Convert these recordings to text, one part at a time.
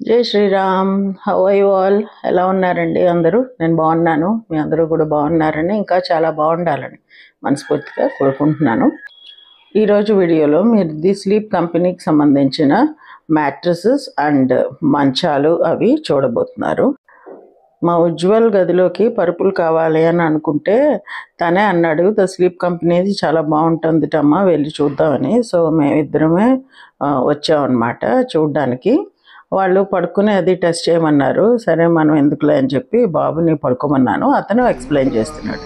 జై Shriram. How are you all? ఎలా ఉన్నారండి అందరూ? నేను బాగున్నాను. మీ అందరూ కూడా బాగున్నారని, ఇంకా చాలా బాగుండాలని మనస్ఫూర్తిగా కోరుకుంటున్నాను. ఈరోజు వీడియోలో మీరు ది స్లీప్ కంపెనీకి సంబంధించిన మ్యాట్రసెస్ అండ్ మంచాలు అవి చూడబోతున్నారు. మా ఉజ్వల్ గదిలోకి పరుపులు కావాలి అని అనుకుంటే తనే అన్నాడు, ద స్లీప్ కంపెనీది చాలా బాగుంటుందిటమ్మా, వెళ్ళి చూద్దామని. సో మేమిద్దరమే వచ్చామన్నమాట చూడ్డానికి. వాళ్ళు పడుకుని అది టెస్ట్ చేయమన్నారు. సరే మనం ఎందుకులే అని చెప్పి బాబుని పడుకోమన్నాను. అతను ఎక్స్ప్లెయిన్ చేస్తున్నాడు.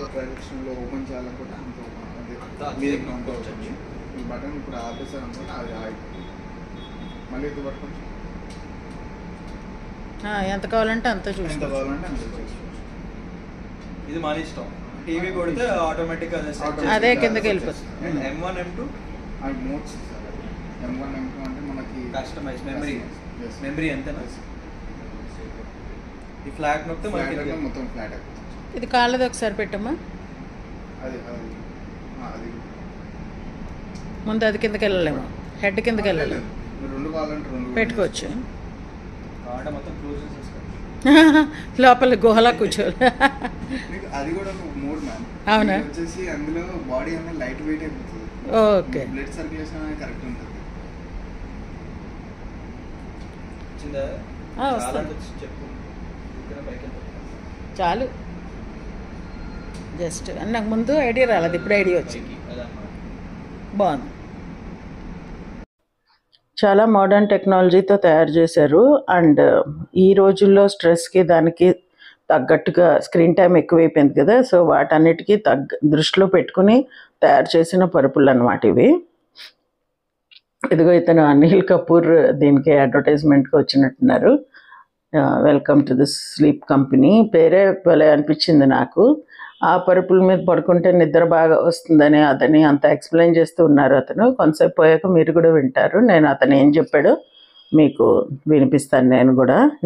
ఎంత కావాలంటే అంత చూసుకోవాలి. ఇది మన ఇష్టం. టీవీ కొడితే ఆటోమేటిక్ అదే కిందకి వెళ్ళిపోతుంది. M1 M2 and modes M1 M2 అంటే మనకి కస్టమైజ్ మెమరీ ఎంతనా? ఈ ఫ్లాట్ నొక్కితే మనకి మొత్తం ఫ్లాట్. ఇది కాళ్ళది ఒకసారి పెట్టమ్మా. అది అది ముందు అది కిందకి వెళ్ళలేము, హెడ్ కిందకి వెళ్ళలేము. రెండు కావాలంటే రెండు పెట్టుకోవచ్చు. కాడ మొత్తం క్లోజ్ చేసేసుకో. లోపల గుహలా కూర్చోవాలి. అది కూడా ఒక మోడ్ మ్యామ్. అవునా? వచ్చేసి అందులో బాడీ అనేది లైట్ వెయిట్ అయిపోతుంది. ఓకే. బ్లడ్ సర్క్యులేషన్ అనేది కరెక్ట్ ఉంటుంది. చాలు. జస్ట్ నాకు ముందు ఐడియా రాలేదు, ఇప్పుడు ఐడియా వచ్చింది. బాగుంది. చాలా మోడర్న్ టెక్నాలజీతో తయారు చేశారు. అండ్ ఈ రోజుల్లో స్ట్రెస్కి దానికి తగ్గట్టుగా స్క్రీన్ టైం ఎక్కువైపోయింది కదా, సో వాటన్నిటికీ దృష్టిలో పెట్టుకుని తయారు చేసిన పరుపులు అన్నమాట ఇవి. ఇదిగో ఇతను అనిల్ కపూర్ దీనికి అడ్వర్టైజ్మెంట్కి వచ్చినట్టున్నారు. Welcome to the sleep company. పేరే భలే అనిపించింది నాకు. ఆ పరుపుల మీద పడుకుంటే నిద్ర బాగా వస్తుందని అతని అంత ఎక్స్ప్లెయిన్ చేస్తూ ఉన్నారు. అతను కొంతసేపు పోయాక మీరు కూడా వింటారు. నేను అతను ఏం చెప్పాడో మీకు వినిపిస్తాను.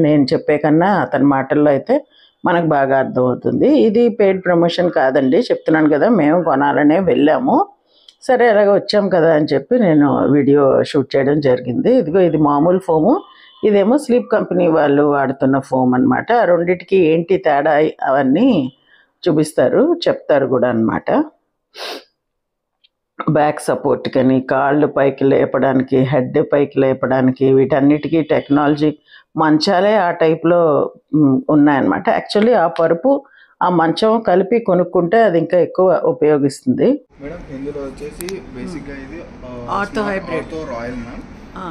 నేను చెప్పే కన్నా అతని మాటల్లో అయితే మనకు బాగా అర్థమవుతుంది. ఇది పెయిడ్ ప్రమోషన్ కాదండి, చెప్తున్నాను కదా, మేము కొనాలనే వెళ్ళాము. సరే అలాగ వచ్చాం కదా అని చెప్పి నేను వీడియో షూట్ చేయడం జరిగింది. ఇదిగో ఇది మామూలు ఫోము, ఇదేమో స్లీప్ కంపెనీ వాళ్ళు వాడుతున్న ఫోమ్ అనమాట. ఆ రెండింటికి ఏంటి తేడా అవన్నీ చూపిస్తారు, చెప్తారు కూడా అన్నమాట. బ్యాక్ సపోర్ట్ కానీ, కాళ్ళు పైకి లేపడానికి, హెడ్ పైకి లేపడానికి, వీటన్నిటికీ టెక్నాలజీ. మంచాలే ఆ టైప్లో ఉన్నాయన్నమాట. యాక్చువల్లీ ఆ పరుపు ఆ మంచం కలిపి కొనుక్కుంటే అది ఇంకా ఎక్కువ ఉపయోగిస్తుంది. మేడం ఇందులో వచ్చేసి బేసిక్గా ఇది ortho hybrid, ortho royal ma'am.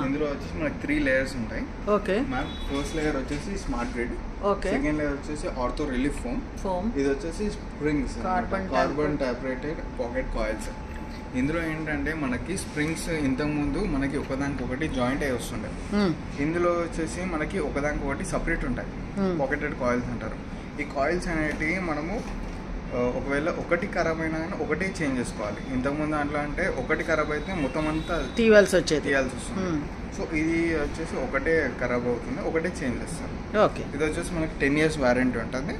ఇందులో వచ్చేసి మనకి 3 లేయర్స్ ఉంటాయి. Okay ma'am. ఫస్ట్ లేయర్ వచ్చేసి smart grid. Okay. Second layer వచ్చేసి ఆర్థో రిలీఫ్ ఫోమ్. ఇది వచ్చేసి స్ప్రింగ్స్, కార్బన్ టాపరేటెడ్ పాకెట్ కాయిల్స్. ఇందులో ఏంటంటే మనకి స్ప్రింగ్స్ ఇంతకుముందు మనకి ఒకదానికొకటి జాయింట్ అయి వస్తుండే. ఇందులో వచ్చేసి మనకి ఒకదానికొకటి సపరేట్ ఉంటాయి, పాకెటెడ్ కాయిల్స్ అంటారు. ఈ కాయిల్స్ అనేటివి మనము ఒకవేళ ఒకటి ఖరాబ్ అయినా కానీ ఒకటే చేంజ్ చేసుకోవాలి. ఇంతకుముందు దాంట్లో అంటే ఒకటి ఖరాబ్ అయితే మొత్తం అంతా తీయాల్సి వస్తుంది. సో ఇది వచ్చేసి ఒకటే ఖరాబ్ అవుతుంది, ఒకటే చేంజ్ చేస్తారు. ఓకే. ఇది వచ్చేసి మనకి 10 years వారంటీ ఉంటుంది.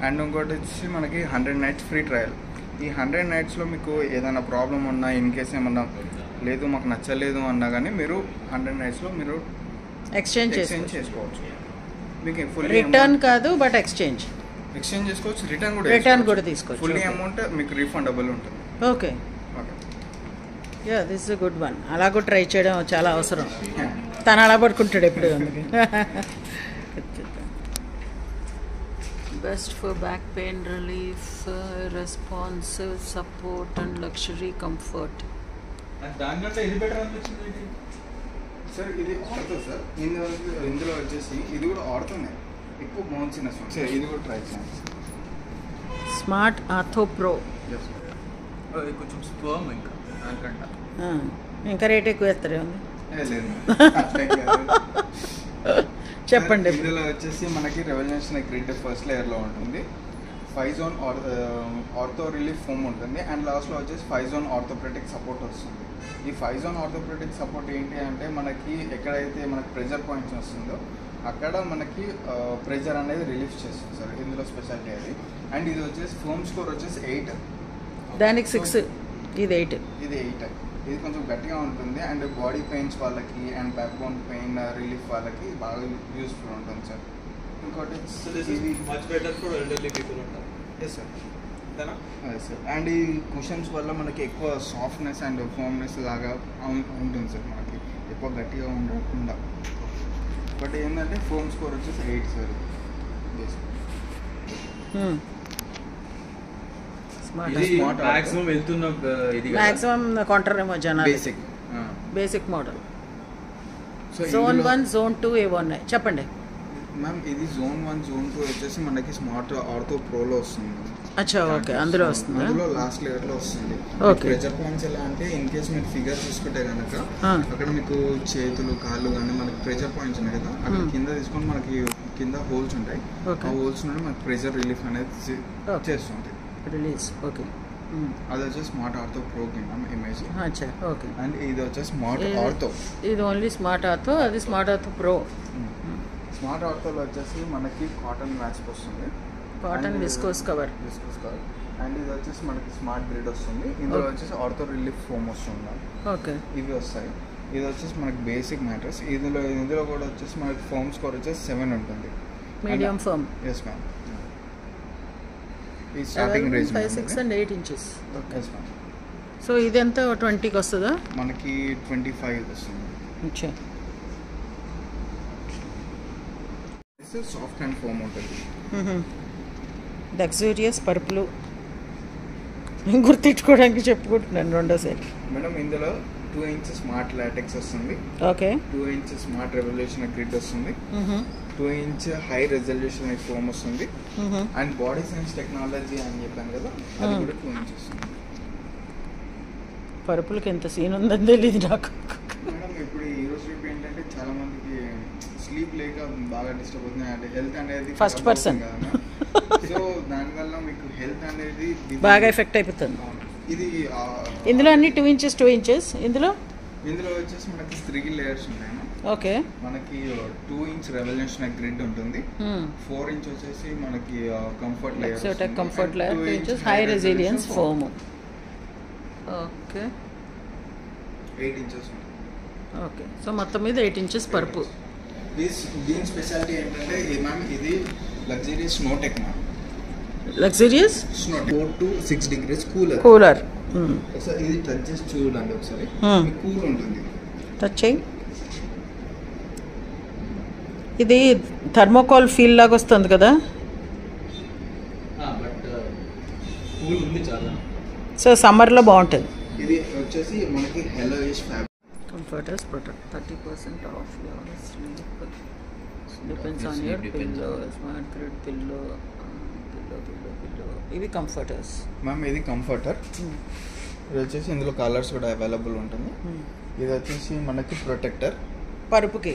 అండ్ ఇంకోటి వచ్చేసి మనకి 100 nights ఫ్రీ ట్రయల్. ఈ 100 nightsలో మీకు ఏదైనా ప్రాబ్లం ఉన్నా, ఇన్ కేస్ ఏమన్నా లేదు మాకు నచ్చలేదు అన్నా కానీ మీరు 100 nightsలో మీరు ఎక్స్చేంజ్ చేసుకోవచ్చు. మీకు ఫుల్ రిటర్న్ కాదు బట్ ఎక్స్చేంజ్ చేసుకోవచ్చు, రిటర్న్ కూడా తీసుకోవచ్చు. ఫుల్ అమౌంట్ మీకు రీఫండబుల్ ఉంటుంది. Okay. Yeah, this is good one. అలా కూడా ట్రై చేయడం చాలా అవసరం. తను అలా పడుకుంటాడు ఎప్పుడు. Best for back pain relief, responsive support and luxury comfort. దానికంటే ఇది బెటర్ అనిపించింది సార్. ఇది ఆడుతో సార్. ఇందులో వచ్చేసి ఇది కూడా ఆడుతున్నాయి, ఎక్కువ మౌన్సినెస్ ఉంది సార్. ఇది కూడా ట్రై చేయండి. Smart ortho pro. ఇది కొంచెం స్పర్మ్ ఇంకా దానికంట ఇంకా రేట్ ఎక్కువ వేస్తారు. చెప్పండి. ఇందులో వచ్చేసి మనకి రెవల్యూషనరీ గ్రిడ్ ఫస్ట్ లేయర్లో ఉంటుంది. 5 zone ఆర్థో రిలీఫ్ ఫోమ్ ఉంటుంది. అండ్ లాస్ట్లో వచ్చేసి 5 zone ఆర్థోపెడిక్ సపోర్ట్ వస్తుంది. ఈ 5 zone ఆర్థోపెడిక్ సపోర్ట్ ఏంటి అంటే మనకి ఎక్కడైతే మనకి ప్రెజర్ పాయింట్స్ వస్తుందో అక్కడ మనకి ప్రెజర్ అనేది రిలీఫ్ చేస్తుంది సార్. ఇందులో స్పెషాలిటీ అది. అండ్ ఇది వచ్చేసి ఫోమ్ స్కోర్ వచ్చేసి 8, దానికి 6, ఇది 8. ఇది 8. ఇది కొంచెం గట్టిగా ఉంటుంది అండ్ బాడీ పెయిన్స్ వాళ్ళకి and back bone pain relief వాళ్ళకి బాగా యూస్ఫుల్ ఉంటుంది సార్. ఇంకోటి much better for elderly people ఉంటారు. Yes sir. అదే సార్. అండ్ ఈ కుషన్స్ వల్ల మనకి ఎక్కువ సాఫ్ట్నెస్ అండ్ ఫోమ్నెస్ లాగా ఉంటుంది సార్, మనకి ఎక్కువ గట్టిగా ఉండకుండా. బట్ ఏంటంటే ఫోమ్ స్కోర్ వచ్చేసి 8 సార్. మాక్సిమం వెళ్తున్న ఇది మాక్సిమం కొంటారేమో జనాలు. Basic model. జోన్ 1 జోన్ 2 ఏవో ఉన్నాయి చెప్పండి మ్యామ్. ఇది జోన్ 1 జోన్ 2 వచ్చేసి మనకి స్మార్ట్ ఆర్థో ప్రోలో వస్తుంది. అచ్చా ఓకే, అందులో వస్తుంది. అందులో లాస్ట్ లేయర్ లో వస్తుంది. ప్రెజర్ పాయింట్స్ ఎలా అంటే ఇన్ కేస్ మీరు ఫిగర్ చూసుకుంటే కనుక అక్కడ మీకు చేతులు కాళ్ళు కానీ మనకి ప్రెజర్ పాయింట్స్ ఉన్నాయి కదా, అక్కడ కింద తీసుకొని మనకి కింద హోల్స్ ఉంటాయి. ఆ హోల్స్ నుండి మనకి ప్రెజర్ రిలీఫ్ అనేది చేస్తుంది. Release okay. అది వచ్చేసి smart ortho pro ma'am image. అచ్చా ఓకే. అండ్ ఇది వచ్చేసి స్మార్ట్ ఆర్థో. ఇది ఓన్లీ స్మార్ట్ ఆర్థో, అది స్మార్ట్ ఆర్థో ప్రో. స్మార్ట్ ఆర్థోలో వచ్చేసి మనకి కాటన్ మ్యాచ్ వస్తుంది, కాటన్ విస్కోస్ కవర్. అండ్ ఇది వచ్చేసి మనకి స్మార్ట్ గ్రిడ్ వస్తుంది. ఇందులో వచ్చేసి ఆర్థో రిలీఫ్ ఫోమ్ వస్తుంది. ఓకే, ఇవి వస్తాయి. ఇది వచ్చేసి మనకి బేసిక్ మ్యాట్రెస్. ఇందులో కూడా వచ్చేసి మనకి ఫోమ్ స్కోర్ వచ్చేసి 7 ఉంటుంది. Medium foam. Yes ma'am. ఈ starting range 5, 6 and 8 inches. Yes ma'am. So ఇది ఎంత 20కి వస్తుందా? మనకి 25 వస్తుంది. అచ్చా. సాఫ్ట్ అండ్ ఫోమ్ ఉంటుంది. లగ్జూరియస్ పరుపులు గుర్తించుకోవడానికి చెప్పుకుంటున్నాను రెండోసారి. మేడం ఇందులో 2 inches స్మార్ట్ లాటెక్స్ వస్తుంది. Okay. 2 inches smart revolution grid వస్తుంది. 2 inch హై రెజల్యూషన్ ఫోమ్ వస్తుంది. అండ్ బాడీ సైన్స్ టెక్నాలజీ అని చెప్పాను కదా, అది కూడా 2 inches వస్తుంది. పరుపులకి ఎంత సీన్ ఉందని తెలియదు నాకు. మేడం ఇప్పుడు ఈ రోజు రేపు ఏంటంటే చాలా మందికి స్లీప్ లేక బాగా డిస్టర్బ్ అవుతుంది అండ్ హెల్త్ అనేది ఫస్ట్ పర్సన్. సో దానివల్ల మీకు హెల్త్ అనేది బాగా ఎఫెక్ట్ అయిపోతుంది. ఇది ఇందులో అన్ని 2 inches 2 inches. ఇందులో వచ్చేసి మనకి 3 layers ఉన్నాయి. ఓకే. మనకి 2 inch రెవల్యూషన్ గ్రిడ్ ఉంటుంది. 4 inch వచ్చేసి మనకి comfort layer. Exotech comfort layer. 2 inches high resilience foam. Okay. 8 inches. Okay. So మొత్తం మీద 8 inches పరుపు. దీని స్పెషాలిటీ ఏంటంటే మ్యామ్ ఇది luxuries Snowtech ma'am. Luxuries Snowtech 4 to 6 degrees cooler. ఒకసారి ఇది టచ్ చేసి చూడండి ఒకసారి. కూల్ ఉంటుంది. టచ్ చేయి. ఇది థర్మోకాల్ ఫీల్ లాగా వస్తుంది కదా. బట్ కూల్ ఉంది చాలా. సో సమ్మర్లో బాగుంటుంది. ఇది వచ్చేసి మనకి హెలోయిష్ fabric. Comforters protect 30% off your sleep. Depends on your pillow. Smart grid pillow. ఇవి కంఫర్టర్స్ మ్యామ్. ఇది కంఫర్టర్. ఇది వచ్చేసి ఇందులో కలర్స్ కూడా అవైలబుల్ ఉంటుంది. ఇది వచ్చేసి మనకి ప్రొటెక్టర్. పరుపుకి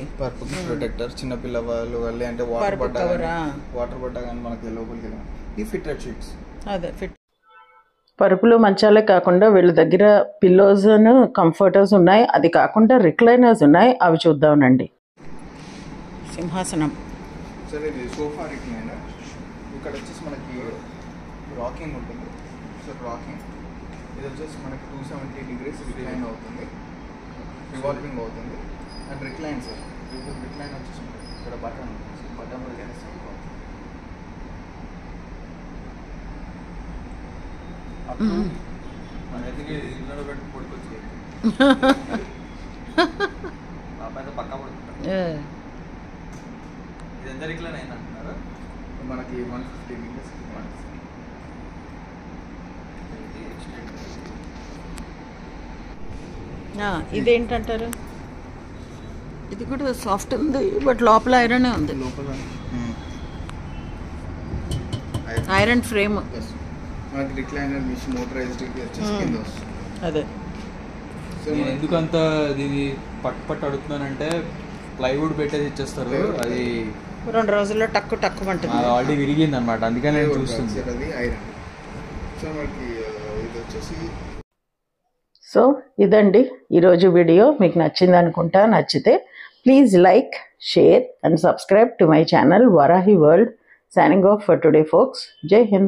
ప్రొటెక్టర్. చిన్నపిల్ల వాళ్ళు వెళ్ళి అంటే వాటర్ పడ్డా కానీ మనకి లోపలికి. ఈ ఫిట్టెడ్ షీట్స్. అదే ఫిట్. పరుపులు మంచాలే కాకుండా వీళ్ళ దగ్గర పిల్లోస్ కంఫర్టర్స్ ఉన్నాయి. అది కాకుండా రిక్లైనర్స్ ఉన్నాయి, అవి చూద్దామండి. సింహాసనం. సరే ఇది సోఫా రిక్లైనర్. ఇక్కడ వచ్చేసి మనకి రాకింగ్ ఉంటుంది. సో రాకింగ్ ఇది వచ్చేసి మనకి 270 degrees రిక్లైన్ అవుతుంది, రివాల్వింగ్ అవుతుంది. And recline sir. రిక్లైన్ వచ్చేసి ఇక్కడ బటన్ ఉంటుంది. బటన్ కూడా చేస్తాం. మన ఎదుగు ఇళ్ళలో పెట్టి పడుకోవచ్చు. పక్కా పడుతుంది. ఇది ఎంత రిక్లైన్ అయినా అంటున్నారా? మనకి 150 meters. ఇదేంటంటారు? ఇది కూడా సాఫ్ట్ ఉంది బట్ లోపల ఐరన్ ఉంది. లోపల ఐరన్ ఫ్రేమ్. మనకి రిక్లైనర్ మిషన్ మోటరైజ్డ్ వచ్చేసి కింద వస్తుంది. అదే. సో నేను ఎందుకంత దీన్ని పట్టు అడుగుతున్నానంటే ప్లైవుడ్ పెట్టేసి ఇచ్చేస్తారు. అది 2 రోజుల్లో టక్కుమంటుంది. ఆల్రెడీ విరిగింది అనమాట, అందుకని నేను చూస్తుంది. అది ఐరన్. సో మనకి ఇది వచ్చేసి. సో ఇదండి ఈరోజు వీడియో. మీకు నచ్చింది అనుకుంటా. నచ్చితే please like, share and subscribe to my channel Varahi World. Signing off for today folks. Jai Hind.